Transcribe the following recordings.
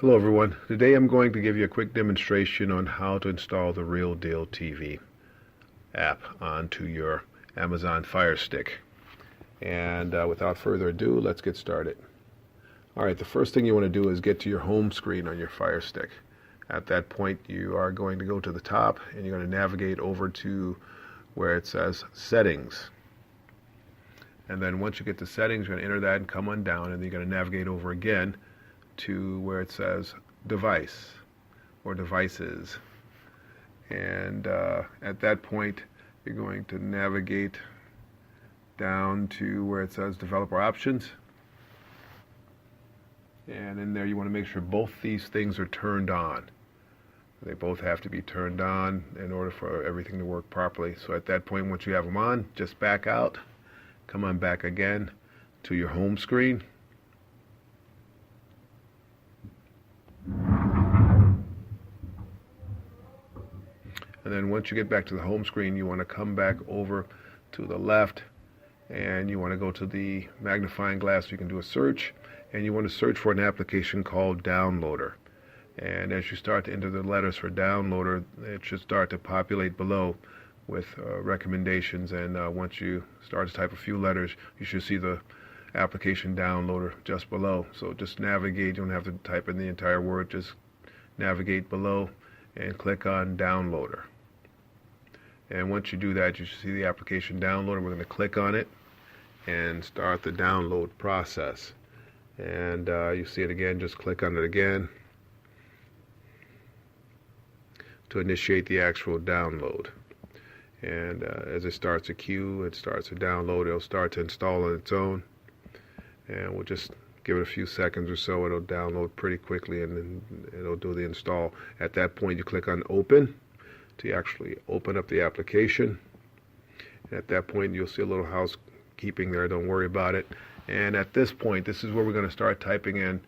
Hello everyone. Today I'm going to give you a quick demonstration on how to install the Rdtv app onto your Amazon Fire Stick. And without further ado, let's get started. Alright, the first thing you want to do is get to your home screen on your Fire Stick. At that point you are going to go to the top and you're going to navigate over to where it says Settings. And then once you get to Settings, you're going to enter that and come on down, and then you're going to navigate over again to where it says Device or Devices. And at that point you're going to navigate down to where it says Developer Options, and in there you want to make sure both these things are turned on. They both have to be turned on in order for everything to work properly. So at that point, once you have them on, just back out, come on back again to your home screen. And then once you get back to the home screen, you want to come back over to the left and you want to go to the magnifying glass so you can do a search, and you want to search for an application called Downloader. And as you start to enter the letters for Downloader, it should start to populate below with recommendations, and once you start to type a few letters, you should see the application Downloader just below. So just navigate, you don't have to type in the entire word, just navigate below and click on Downloader. And once you do that, you should see the application Downloader. We're going to click on it and start the download process. And you see it again, just click on it again to initiate the actual download. And as it starts to queue, it starts to download, it'll start to install on its own. And we'll just give it a few seconds or so. It'll download pretty quickly and then it'll do the install. At that point you click on Open to actually open up the application. And at that point you'll see a little housekeeping there, don't worry about it. And at this point, this is where we're going to start typing in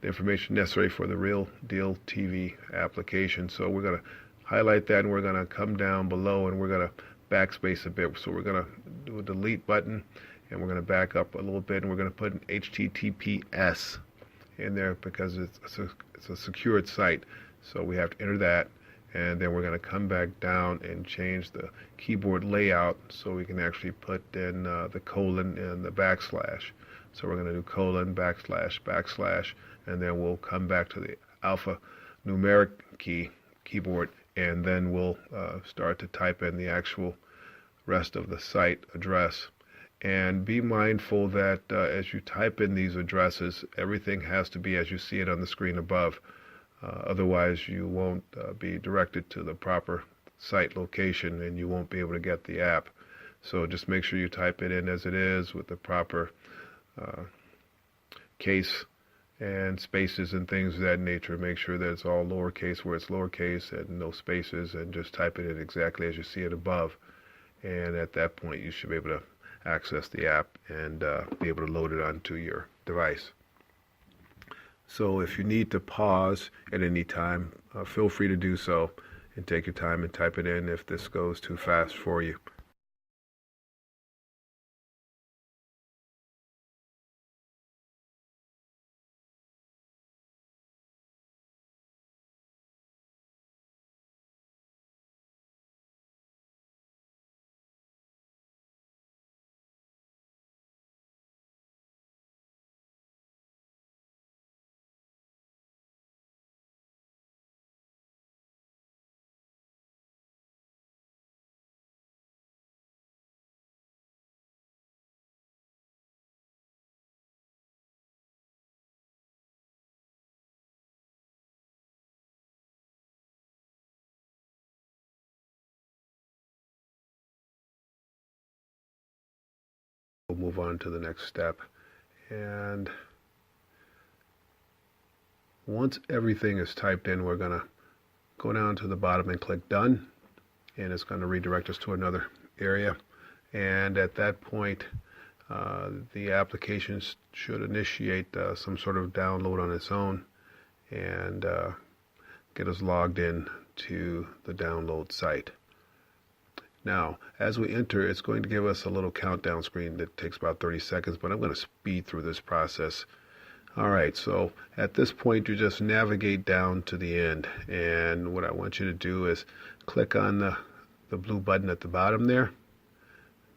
the information necessary for the Rdtv application. So we're going to highlight that and we're going to come down below and we're going to backspace a bit. So we're going to do a delete button and we're going to back up a little bit and we're going to put an HTTPS in there because it's a secured site. So we have to enter that, and then we're going to come back down and change the keyboard layout so we can actually put in the colon and the backslash. So we're going to do colon, backslash, backslash, and then we'll come back to the alphanumeric keyboard, and then we'll start to type in the actual rest of the site address. And be mindful that as you type in these addresses, everything has to be as you see it on the screen above. Otherwise you won't be directed to the proper site location and you won't be able to get the app. So just make sure you type it in as it is with the proper case and spaces and things of that nature. Make sure that it's all lowercase where it's lowercase and no spaces, and just type it in exactly as you see it above. And at that point you should be able to access the app and be able to load it onto your device. So if you need to pause at any time, feel free to do so and take your time and type it in if this goes too fast for you. We'll move on to the next step. And once everything is typed in, we're going to go down to the bottom and click Done, and it's going to redirect us to another area. And at that point the application should initiate some sort of download on its own and get us logged in to the download site. Now, as we enter, it's going to give us a little countdown screen that takes about 30 seconds, but I'm going to speed through this process Alright, so at this point you just navigate down to the end, and what I want you to do is click on the blue button at the bottom there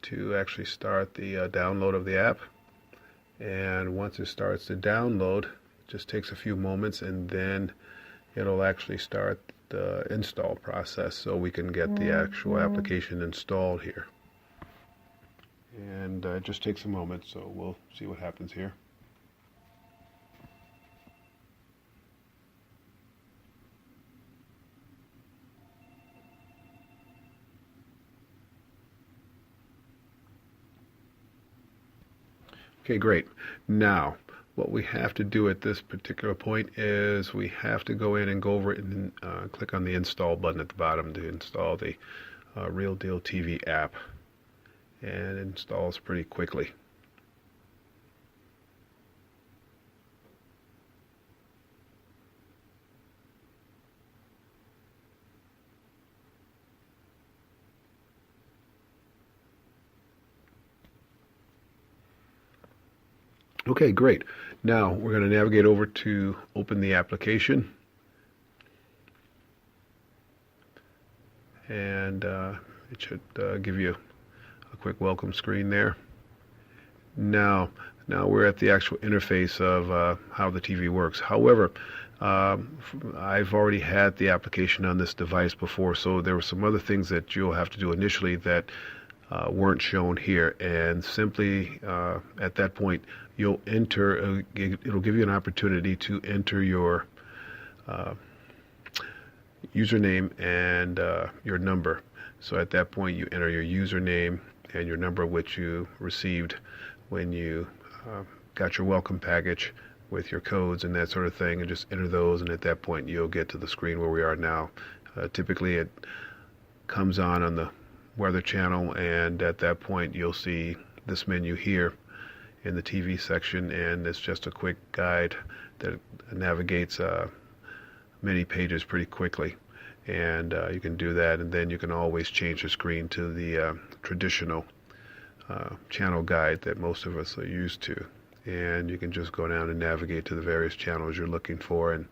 to actually start the download of the app. And once it starts to download, it just takes a few moments, and then it'll actually start the install process so we can get the actual application installed here. And it just takes a moment, so we'll see what happens here. Okay, great. Now, what we have to do at this particular point is we have to go in and go over it and click on the install button at the bottom to install the Rdtv app. And it installs pretty quickly. Okay, great. Now we're going to navigate over to open the application. And it should give you a quick welcome screen there. Now we're at the actual interface of how the TV works. However, I've already had the application on this device before, so there were some other things that you'll have to do initially that weren't shown here, and simply at that point you'll enter, it'll give you an opportunity to enter your username and your number. So at that point you enter your username and your number, which you received when you got your welcome package with your codes and that sort of thing, and just enter those, and at that point you'll get to the screen where we are now. Typically it comes on the weather channel, and at that point you'll see this menu here in the TV section, and it's just a quick guide that navigates many pages pretty quickly. And you can do that, and then you can always change the screen to the traditional channel guide that most of us are used to, and you can just go down and navigate to the various channels you're looking for, and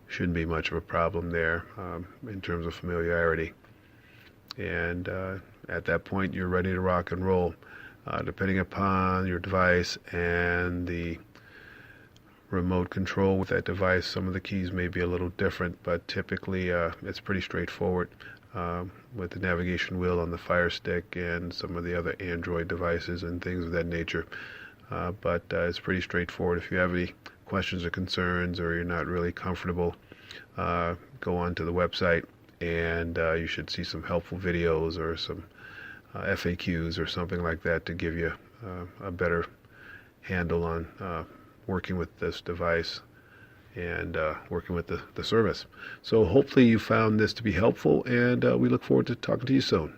shouldn't be much of a problem there in terms of familiarity. And at that point you're ready to rock and roll. Depending upon your device and the remote control with that device, some of the keys may be a little different, but typically it's pretty straightforward with the navigation wheel on the Fire Stick and some of the other Android devices and things of that nature. But it's pretty straightforward. If you have any questions or concerns, or you're not really comfortable, go on to the website, and you should see some helpful videos or some FAQs or something like that to give you a better handle on working with this device and working with the service. So hopefully you found this to be helpful, and we look forward to talking to you soon.